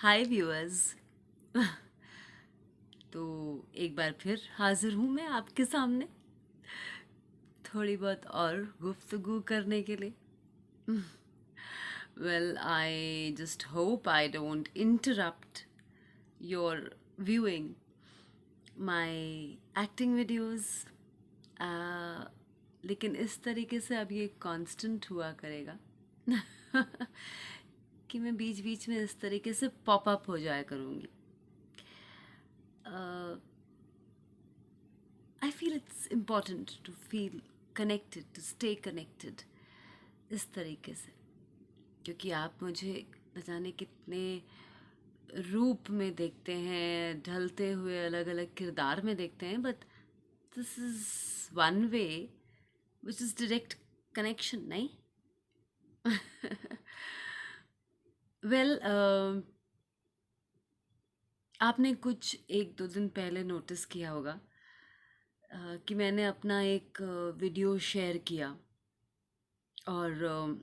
हाय viewers. तो एक बार फिर हाजिर हूँ मैं आपके सामने थोड़ी बहुत और गुफ्तगू करने के लिए। Well, I just hope I don't interrupt your viewing my acting videos. लेकिन इस तरीके से अब ये कांस्टेंट हुआ करेगा कि मैं बीच बीच में इस तरीके से पॉप अप हो जाया करूँगी। I feel it's important to feel connected, to stay connected इस तरीके से, क्योंकि आप मुझे न जाने कितने रूप में देखते हैं, ढलते हुए अलग अलग किरदार में देखते हैं, but this is one way which is direct connection, नहीं? वेल, आपने कुछ एक दो दिन पहले नोटिस किया होगा कि मैंने अपना एक वीडियो शेयर किया, और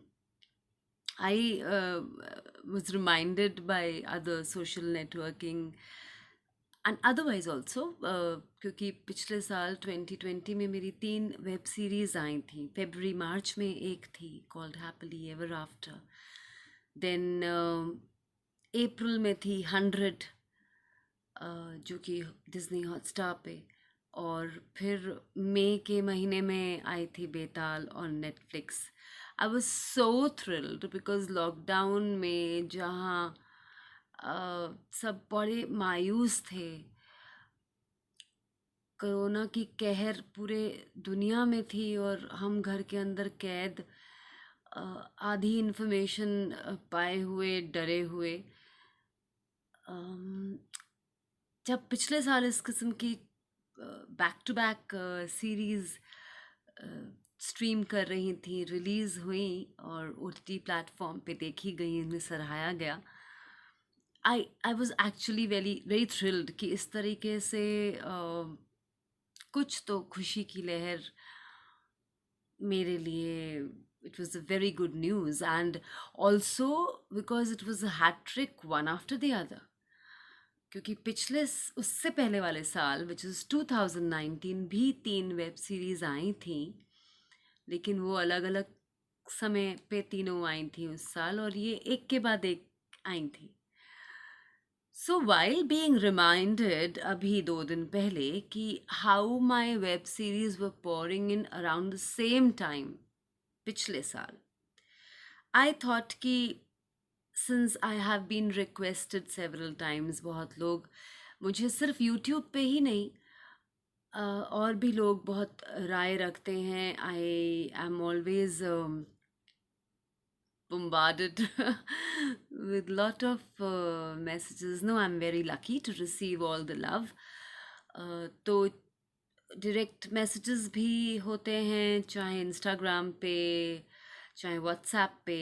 I was reminded by other social networking and otherwise also, क्योंकि पिछले साल 2020 में मेरी 3 वेब सीरीज आई थी। फरवरी मार्च में एक थी called happily ever after, then अप्रैल में थी 100, जो कि डिज्नी हॉटस्टार पे, और फिर मई के महीने में आई थी Betaal on Netflix. I was so thrilled because lockdown में जहाँ सब बड़े मायूस थे, कोरोना की कहर पूरे दुनिया में थी और हम घर के अंदर कैद, आधी इन्फॉर्मेशन पाए हुए, डरे हुए। जब पिछले साल इस किस्म की back to back series stream कर रही थी, रिलीज़ हुई और ओटीटी प्लेटफॉर्म पे देखी गई, इन्हें सराहाया गया, I was actually very very thrilled कि इस तरीके से कुछ तो खुशी की लहर मेरे लिए, it was a very good news, and also because it was a hat trick one after the other. क्योंकि उससे पहले वाले साल विच इज़ 2019 भी 3 वेब सीरीज़ आई थी, लेकिन वो अलग अलग समय पे तीनों आई थी उस साल, और ये एक के बाद एक आई थी। सो वाइल बीइंग रिमाइंडेड अभी 2 दिन पहले कि how my web series were pouring in around the same time पिछले साल, आई थॉट कि since I have been requested several times, बहुत लोग मुझे सिर्फ यूट्यूब पे ही नहीं, और भी लोग बहुत राय रखते हैं, I am always bombarded with lot of messages. No, I'm very lucky to receive all the love. तो डायरेक्ट मैसेजेस भी होते हैं, चाहे इंस्टाग्राम पे, चाहे व्हाट्सएप पे,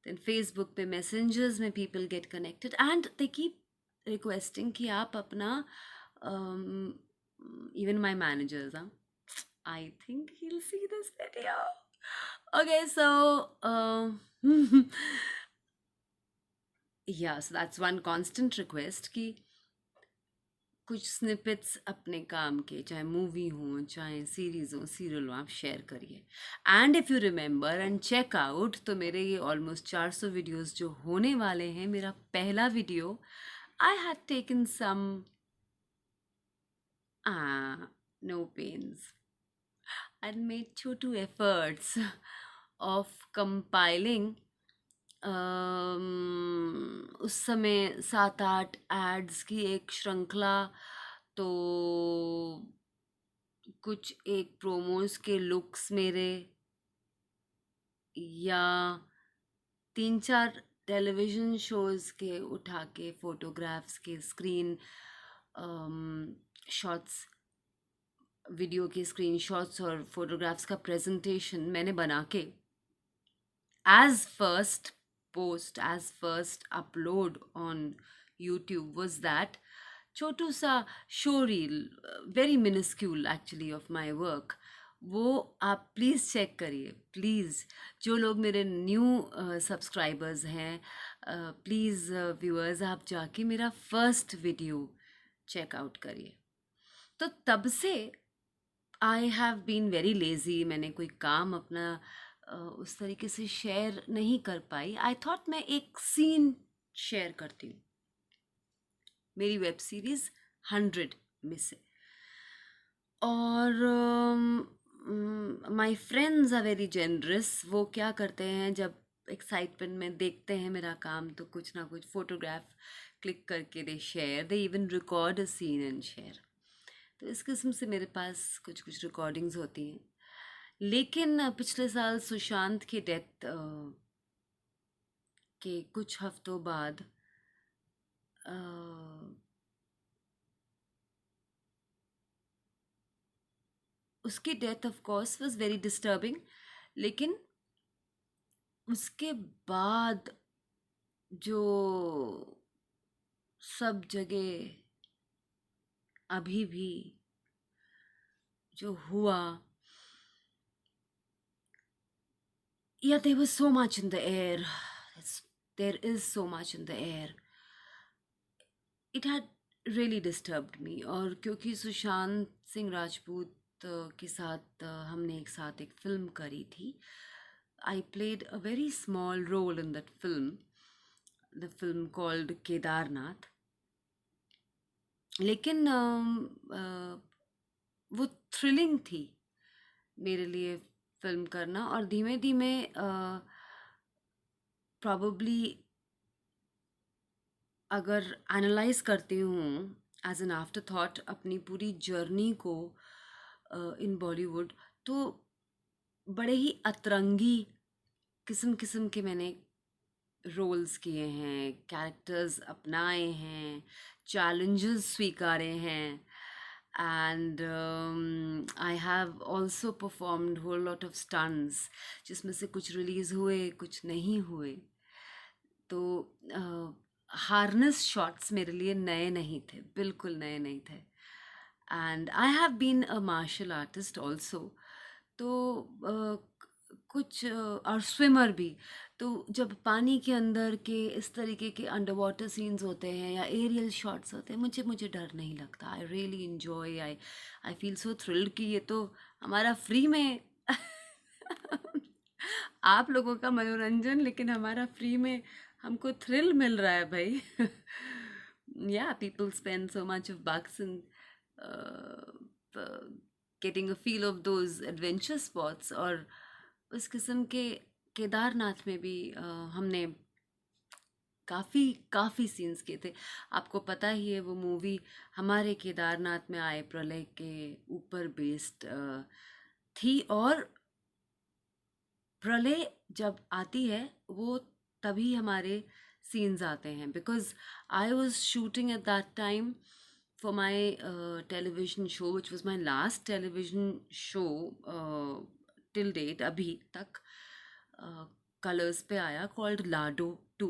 देन फेसबुक पे मैसेंजर्स में people get connected and they keep requesting कि आप अपना, even my managers, I think he'll see this video. Okay, so yeah, so that's one constant request कि कुछ स्निपेट्स अपने काम के, चाहे मूवी हो, चाहे सीरीज हो, सीरियल हो, आप शेयर करिए। And if you remember and check out, तो मेरे ये ऑलमोस्ट 400 वीडियोस जो होने वाले हैं, मेरा पहला video, I had taken some no pens, I'd made two efforts of compiling उस समय 7-8 एड्स की एक श्रृंखला, तो कुछ एक प्रोमोस के लुक्स मेरे, या 3-4 टेलीविज़न शोज़ के उठा के फोटोग्राफ्स के स्क्रीन शॉट्स, वीडियो के स्क्रीन शॉट्स और फोटोग्राफ्स का प्रेजेंटेशन मैंने बना के as first post, as first upload on YouTube was that छोटू सा show reel, very minuscule actually of my work, वो आप प्लीज़ चेक करिए, प्लीज़। जो लोग मेरे न्यू सब्सक्राइबर्स हैं, प्लीज़ व्यूअर्स, आप जाके मेरा फर्स्ट वीडियो चेक आउट करिए। तो तब से I have been very lazy, मैंने कोई काम अपना उस तरीके से शेयर नहीं कर पाई। आई थॉट मैं एक सीन शेयर करती हूँ मेरी वेब सीरीज़ 100 में से। और my friends are very generous. वो क्या करते हैं, जब एक्साइटमेंट में देखते हैं मेरा काम, तो कुछ ना कुछ फोटोग्राफ क्लिक करके they share, they even record a scene and share. तो इस किस्म से मेरे पास कुछ कुछ रिकॉर्डिंग्स होती हैं। लेकिन पिछले साल सुशांत की डेथ के कुछ हफ्तों बाद अ, उसकी death of course was very disturbing. लेकिन उसके बाद जो सब जगह अभी भी जो हुआ, yeah, there was so much in the air. There is so much in the air. It had really disturbed me. और क्योंकि सुशांत सिंह राजपूत के साथ हमने एक साथ एक फिल्म करी थी, I played a very small role in that film, the film called Kedarnath. लेकिन वो थ्रिलिंग थी मेरे लिए फिल्म करना। और धीमे धीमे प्रॉबली अगर एनालाइज करती हूँ एज एन आफ्टर थॉट अपनी पूरी जर्नी को इन बॉलीवुड, तो बड़े ही अतरंगी किस्म किस्म के मैंने रोल्स किए हैं, कैरेक्टर्स अपनाए हैं, चैलेंजेस स्वीकारे हैं। And I have also performed whole lot of stunts, जिसमें से कुछ रिलीज़ हुए, कुछ नहीं हुए। तो हार्नेस शॉट्स मेरे लिए नए नहीं थे, बिल्कुल नए नहीं थे। And I have been a martial artist also. तो कुछ और स्विमर भी। तो जब पानी के अंदर के इस तरीके के अंडर वाटर सीन्स होते हैं या एरियल शॉट्स होते हैं, मुझे मुझे डर नहीं लगता। I really enjoy, I feel so thrilled कि ये तो हमारा फ्री में आप लोगों का मनोरंजन, लेकिन हमारा फ्री में हमको थ्रिल मिल रहा है भाई। या people spend so much of bucks in getting a feel of those adventure spots. और उस किस्म के केदारनाथ में भी हमने काफ़ी काफ़ी सीन्स किए थे। आपको पता ही है, वो मूवी हमारे केदारनाथ में आए प्रलय के ऊपर बेस्ड थी। और प्रलय जब आती है, वो तभी हमारे सीन्स आते हैं, because I was shooting at that time for my television show, which was my last television show till date अभी तक। कलर्स पे आया, called Lado two.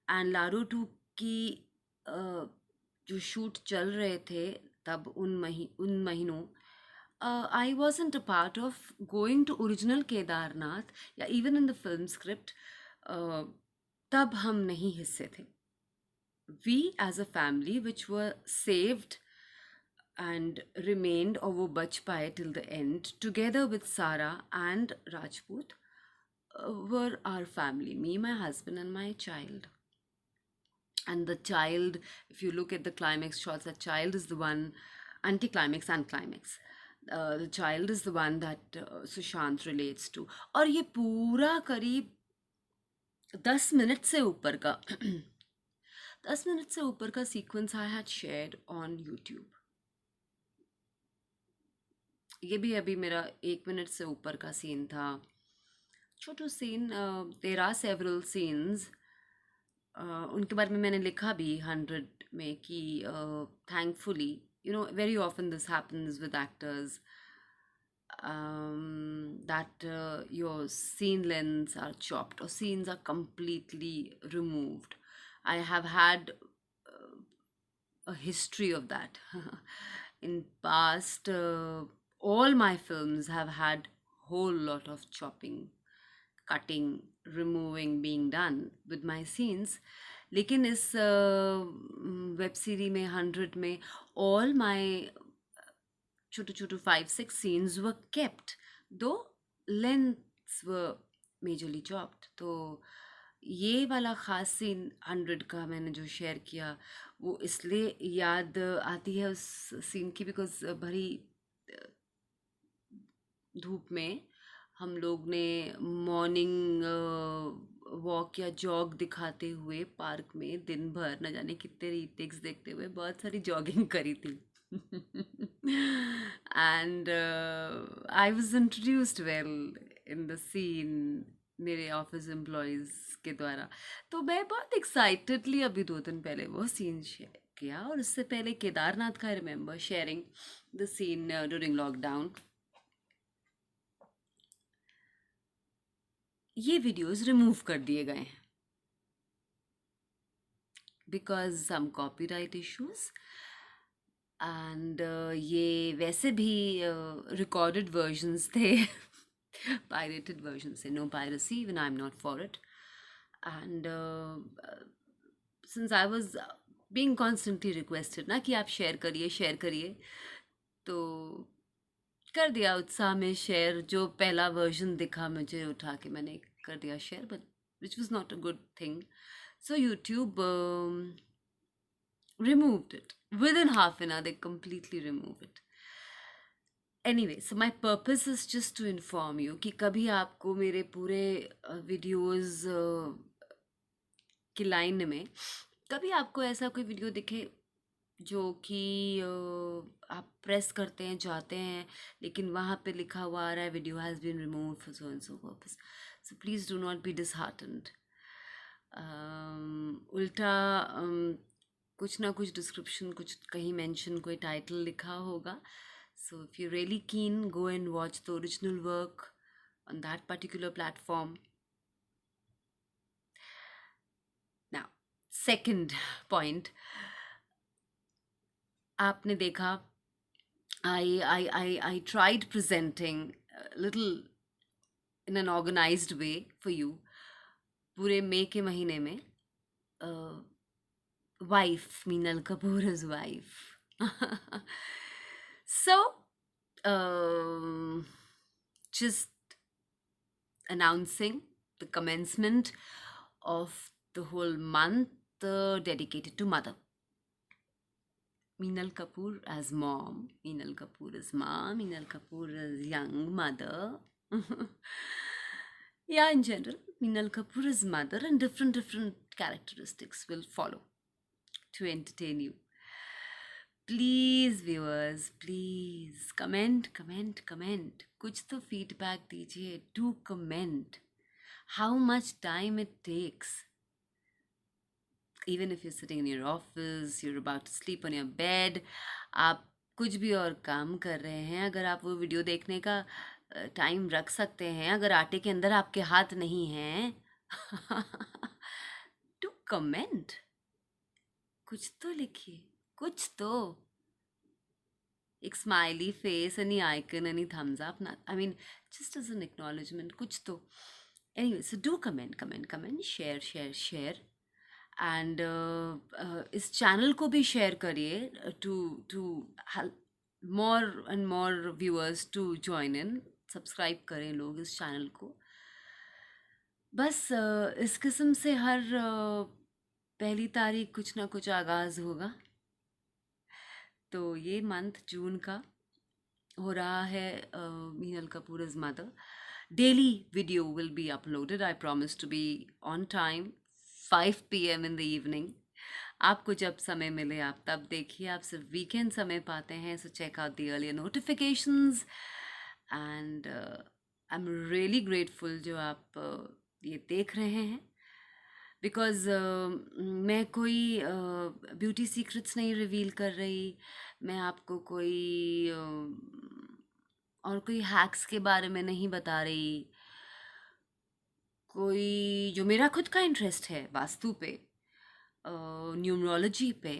And Lado two की जो शूट चल रहे थे तब उन महीनों, I wasn't a part of going to original Kedarnath या even in the film script। तब हम नहीं हिस्से थे। We as a family which were saved and remained, और वो बच पाए till the end, together with Sara and Rajput, were our family, me, my husband and my child. And the child, if you look at the climax shots, the child is the one, anti-climax and climax, the child is the one that Sushant relates to। और ये पूरा करीब 10 minute से ऊपर का 10 minute से ऊपर का sequence I had shared on YouTube. ये भी अभी मेरा 1 मिनट से ऊपर का सीन था, छोटू scene. There are several scenes. उनके बारे में मैंने लिखा भी 100 में कि thankfully, you know, very often this happens with actors, that your scene lengths are chopped or scenes are completely removed. I have had a history of that in past all my films have had whole lot of chopping, cutting, removing being done with my scenes. लेकिन इस web series में 100 में all my Chhotu Chhotu 5-6 scenes were kept, though lengths were majorly chopped. तो ये वाला ख़ास scene 100 का मैंने जो शेयर किया वो इसलिए याद आती है उस सीन की, बिकॉज भरी धूप में हम लोग ने मॉर्निंग वॉक या जॉग दिखाते हुए पार्क में दिन भर न जाने कितने रीटेक्स देखते हुए बहुत सारी जॉगिंग करी थी. And I was introduced well in the scene मेरे ऑफिस एम्प्लॉयज़ के द्वारा. तो मैं बहुत एक्साइटेडली अभी 2 दिन पहले वो सीन शेयर किया, और उससे पहले केदारनाथ का I remember sharing the scene during lockdown. ये वीडियोस रिमूव कर दिए गए हैं because some copyright issues. And ये वैसे भी रिकॉर्डेड वर्जन्स थे, पायरेटेड वर्जन से. No piracy, even I am not for it. And since I was being constantly requested ना कि आप शेयर करिए, तो कर दिया उत्साह में शेयर. जो पहला वर्जन दिखा मुझे उठा के मैंने कर दिया share, but which was not a good thing. So YouTube removed it within half an hour. They completely remove it. Anyway, so my purpose is just to inform you कि कभी आपको मेरे पूरे वीडियोस की लाइन में कभी आपको ऐसा कोई वीडियो दिखे जो कि आप प्रेस करते हैं, जाते हैं, लेकिन वहाँ पे लिखा हुआ आ रहा है video has been remove for so and so purpose. So please do not be disheartened. उल्टा कुछ ना कुछ डिस्क्रिप्शन, कुछ कहीं मेंशन, कोई टाइटल लिखा होगा. सो इफ़ यू रियली कीन, go and watch the original work on that particular platform. Now, second point, आपने देखा I tried presenting a little in an organized way for you पूरे मई के महीने में. Wife, Meenal Kapoor's wife. So, just announcing the commencement of the whole month dedicated to mother. Meenal Kapoor as mom, Meenal Kapoor as mom, Meenal Kapoor as young mother. Yeah, in general, Meenal Kapoor as mother, and different characteristics will follow to entertain you. Please viewers, please comment. कुछ तो feedback दीजिए. Do comment. How much time it takes. Even if you sitting in your office, you're about to sleep on your bed, आप कुछ भी और काम कर रहे हैं, अगर आप वो वीडियो देखने का टाइम रख सकते हैं, अगर आटे के अंदर आपके हाथ नहीं हैं, डू कमेंट. कुछ तो लिखिए, कुछ तो. एक smiley face, any icon, any thumbs up, I mean, just as an acknowledgement, कुछ तो. Anyway, so do comment, share. And इस चैनल को भी शेयर करिए to help more and more viewers to join in. Subscribe करें लोग इस channel को. बस इस किस्म से हर पहली तारीख कुछ ना कुछ आगाज़ होगा. तो ये मंथ जून का हो रहा है Meenal Kapoor is mother. Daily video will be uploaded. I promise to be on time, 5 PM in the evening. आपको जब समय मिले आप तब देखिए. आप सिर्फ वीकेंड समय पाते हैं, so check out the earlier notifications. And I am really grateful जो आप ये देख रहे हैं, बिकॉज़ मैं कोई ब्यूटी सीक्रेट्स नहीं रिवील कर रही. मैं आपको कोई और कोई हैक्स के बारे में नहीं बता रही. कोई जो मेरा खुद का इंटरेस्ट है वास्तु पे, न्यूमरोलॉजी पे,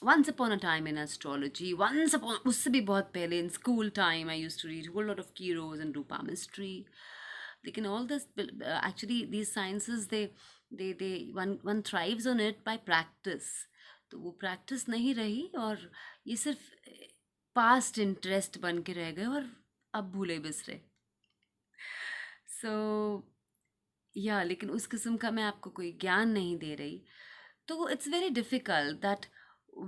once upon a time in astrology, once upon, उससे भी बहुत पहले in school time, I used to read a whole lot of Kiros and do palmistry. लेकिन all this, actually these sciences, they one thrives on it by practice. तो वो practice नहीं रही, और ये सिर्फ past interest बन के रह गए, और अब भूले बिसरे. So या लेकिन उस किस्म का मैं आपको कोई ज्ञान नहीं दे रही. तो it's very difficult that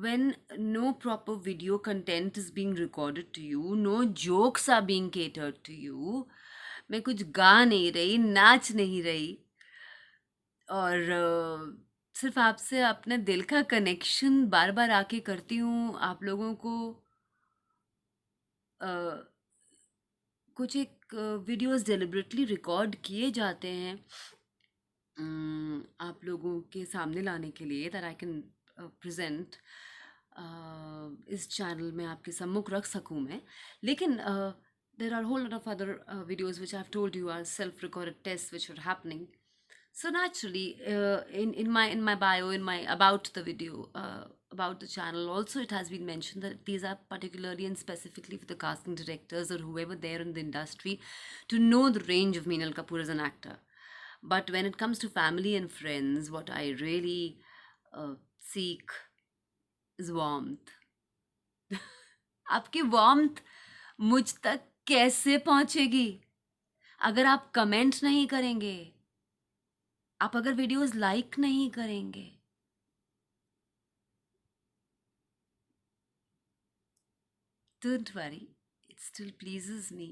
when no proper video content is being recorded to you, no jokes are being catered to you, मैं कुछ गा नहीं रही, नाच नहीं रही, और सिर्फ आपसे अपने दिल का कनेक्शन बार बार आके करती हूँ. आप लोगों को अ, कुछ एक वीडियोस डिलिबरेटली रिकॉर्ड किए जाते हैं आप लोगों के सामने लाने के लिए, दैट आई कैन प्रेजेंट इस चैनल में आपके सम्मुख रख सकूं मैं. लेकिन there are whole lot of other videos which I have told you are self recorded test which are happening. So naturally, in my bio, in my about the video, about the channel, also it has been mentioned that these are particularly and specifically for the casting directors or whoever there in the industry to know the range of Meenal Kapoor as an actor. But when it comes to family and friends, what I really seek is warmth. आपकी warmth मुझ तक कैसे पहुंचेगी अगर आप comment नहीं करेंगे, आप अगर वीडियोस लाइक नहीं करेंगे. Don't worry, it still pleases me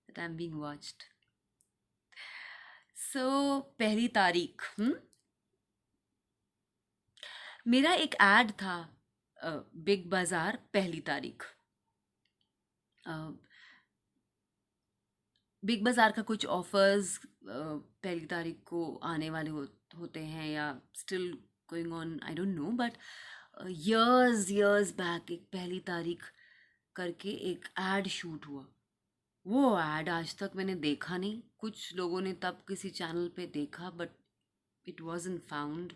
that I'm being watched. So, पहली तारीख, मेरा एक एड था बिग बाजार पहली तारीख. बिग बाजार का कुछ ऑफर्स पहली तारीख को आने वाले होते हैं, या still going on, I don't know. But years back एक पहली तारीख करके एक एड शूट हुआ. वो एड आज तक मैंने देखा नहीं. कुछ लोगों ने तब किसी चैनल पे देखा, but it wasn't found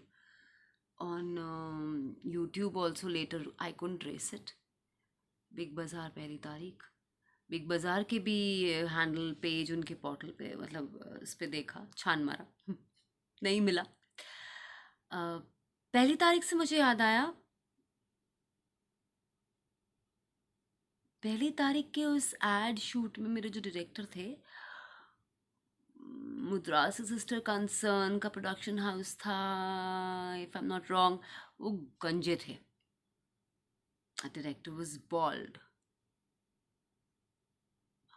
on YouTube also. Later I couldn't trace it. Big Bazaar पहली तारीख, बिग बाजार के भी हैंडल पेज उनके पोर्टल पे, मतलब इस पे देखा, छान मारा, नहीं मिला. पहली तारीख से मुझे याद आया, पहली तारीख के उस एड शूट में मेरे जो डायरेक्टर थे, मुद्रास सिस्टर कंसर्न का प्रोडक्शन हाउस था, if I am not wrong, वो गंजे थे. Director was bald.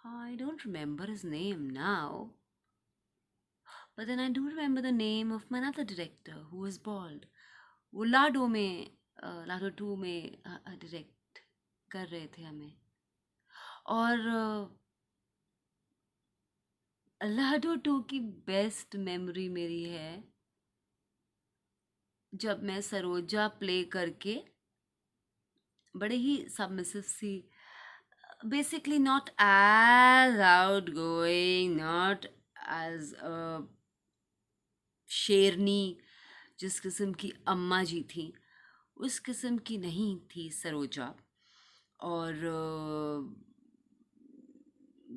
I don't remember his name now, but then I do remember the name of my other director who was bald. वो लाडो में, लाडो 2 में direct कर रहे थे हमें. और लाडो 2 की बेस्ट मेमोरी मेरी है जब मैं सरोजा प्ले करके बड़े ही सबमिसिव सी, basically not as outgoing, not as शेरनी जिस किस्म की अम्मा जी थी, उस किस्म की नहीं थी सरोजा. और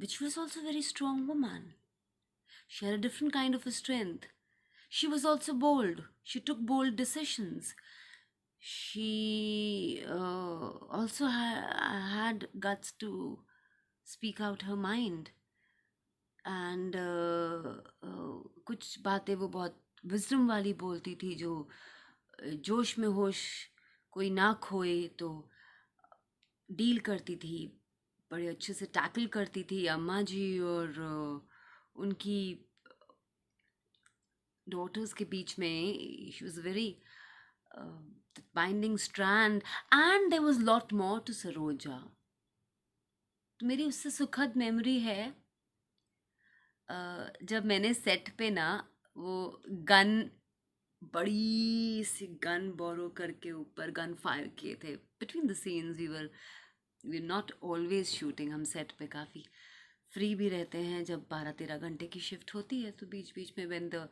which was also a very strong woman. She had a different kind of a strength. She was also bold. She took bold decisions. She also had guts to speak out her mind. And कुछ बातें वो बहुत wisdom वाली बोलती थी, जो जोश में होश कोई ना खोए तो डील करती थी, बड़े अच्छे से टैकल करती थी अम्मा जी और उनकी डॉटर्स के बीच में. She was very binding strand, and there was lot more to Saroja. तो मेरी उससे सुखद मेमोरी है जब मैंने सेट पे ना वो गन, बड़ी सी गन बोरो करके ऊपर गन फायर किए थे. Between the scenes we not always shooting. हम सेट पे काफ़ी फ्री भी रहते हैं. जब 12-13 घंटे की शिफ्ट होती है तो बीच बीच में when the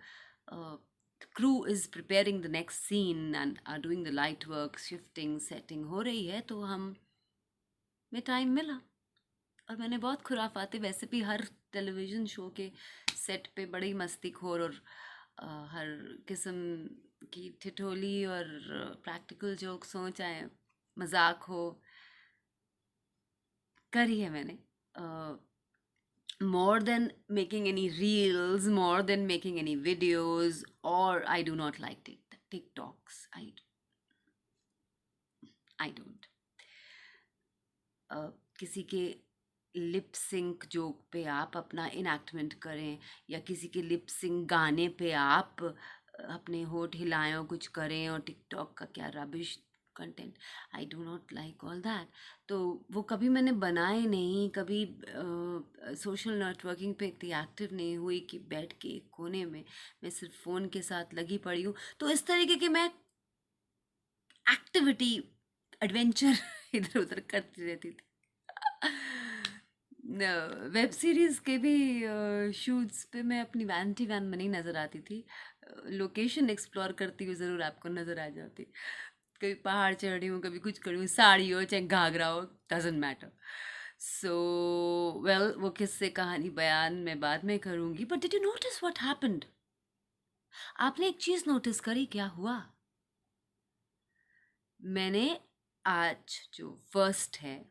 the crew is preparing the next scene and are doing the light work, shifting, setting हो रही है, तो हम में टाइम मिला। और मैंने बहुत खुराफाते, वैसे भी हर टेलीविज़न शो के सेट पे बड़ी मस्तीखोर और हर किस्म की ठिठोली और प्रैक्टिकल जोक्स हों, चाहे मजाक हो, करी है मैंने। More than making any reels, more than making any videos, or I do not like TikToks. I don't. किसी के लिप सिंक जोक पे आप अपना इनएक्टमेंट करें, या किसी के लिप सिंक गाने पे आप अपने होठ हिलाएं और कुछ करें, और टिकटॉक का क्या rubbish content, I do not like all that. तो वो कभी मैंने बनाए नहीं, कभी सोशल नेटवर्किंग पे इतनी एक्टिव नहीं हुई कि बैठ के एक कोने में मैं सिर्फ फ़ोन के साथ लगी पड़ी हूँ। तो इस तरीके की मैं एक्टिविटी, एडवेंचर इधर उधर करती रहती थी। वेब सीरीज़ के भी शूट्स पे मैं अपनी वैनिटी वैन में नहीं नज़र आती थी। लोकेशन एक्सप्लोर करती हुई ज़रूर आपको नज़र आ जाती। कभी पहाड़ चढ़ रही हूँ, कभी कुछ कर रही हूँ, साड़ी हो चाहे घाघरा हो, डजेंट मैटर। सो वेल, वो किस्से कहानी बयान मैं बाद में करूँगी, but did you notice what happened? आपने एक चीज़ नोटिस करी, क्या हुआ? मैंने आज जो फर्स्ट है,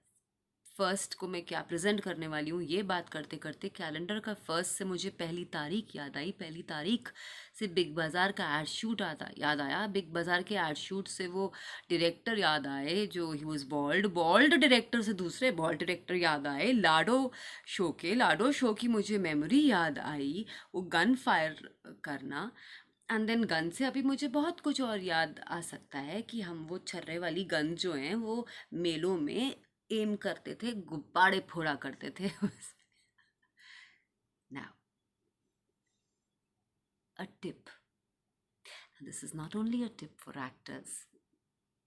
फर्स्ट को मैं क्या प्रेजेंट करने वाली हूँ, ये बात करते करते कैलेंडर का फर्स्ट से मुझे पहली तारीख याद आई। पहली तारीख से बिग बाज़ार का एड शूट याद आया। बिग बाज़ार के एड शूट से वो डायरेक्टर याद आए जो he was bald. Bald director से दूसरे बॉल्ड डायरेक्टर याद आए। लाडो शो की मुझे मेमोरी याद आई, वो गन फायर करना। एंड देन गन से अभी मुझे बहुत कुछ और याद आ सकता है कि हम वो छर्रे वाली गन जो हैं वो मेलों में एम करते थे, गुब्बारे फोड़ा करते थे। Now a tip, this is not only a tip for actors,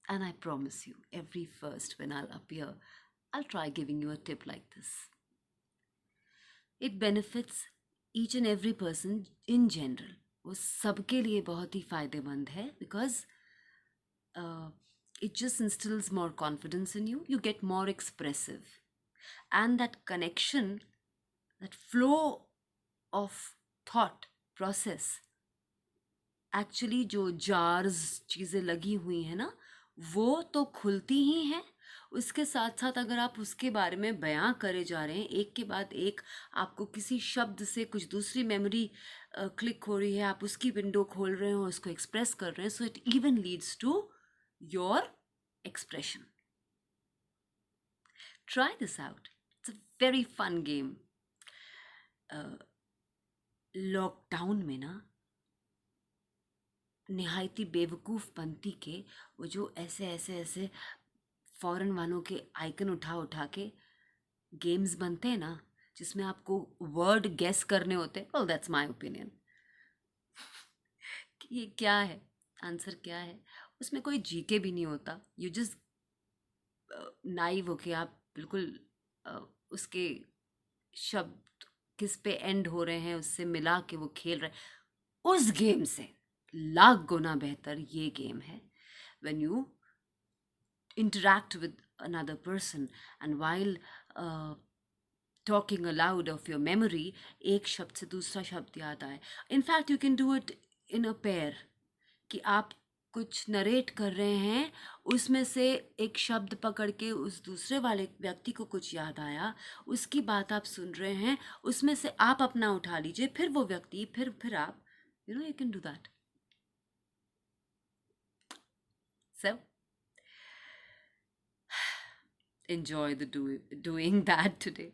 and I promise you, every first when I'll appear, I'll try giving you a tip like this. It benefits each and every person in general. वो सबके लिए बहुत ही फायदेमंद है, because it just instills more confidence in you. You get more expressive, and that connection, that flow of thought process, actually जो jars चीज़ें लगी हुई हैं ना, वो तो खुलती ही हैं। उसके साथ साथ अगर आप उसके बारे में बयां करे जा रहे हैं, एक के बाद एक आपको किसी शब्द से कुछ दूसरी मेमोरी क्लिक हो रही है, आप उसकी विंडो खोल रहे हो, उसको एक्सप्रेस कर रहे हैं, so it even leads to your expression. Try this out, it's a very fun game. Lockdown में ना निहायती बेवकूफ़ बनती के वो जो ऐसे ऐसे ऐसे फॉरेन वालों के आइकन उठा उठा के गेम्स बनते हैं ना, जिसमें आपको वर्ड गेस करने होते हैं, वेल दैट्स माय ओपिनियन, कि ये क्या है, आंसर क्या है। उसमें कोई जीके भी नहीं होता, यू जस्ट नाइव होके आप बिल्कुल उसके शब्द किस पे एंड हो रहे हैं उससे मिला के वो खेल रहे हैं। उस गेम से लाख गुना बेहतर ये गेम है, when you interact with another person and while talking aloud of your memory, एक शब्द से दूसरा शब्द याद आए। In fact you can do it in a pair, कि आप कुछ नरेट कर रहे हैं, उसमें से एक शब्द पकड़ के उस दूसरे वाले व्यक्ति को कुछ याद आया, उसकी बात आप सुन रहे हैं, उसमें से आप अपना उठा लीजिए, फिर वो व्यक्ति, फिर आप, you can do that. So enjoy doing that today.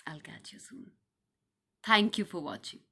I'll catch you soon. Thank you for watching.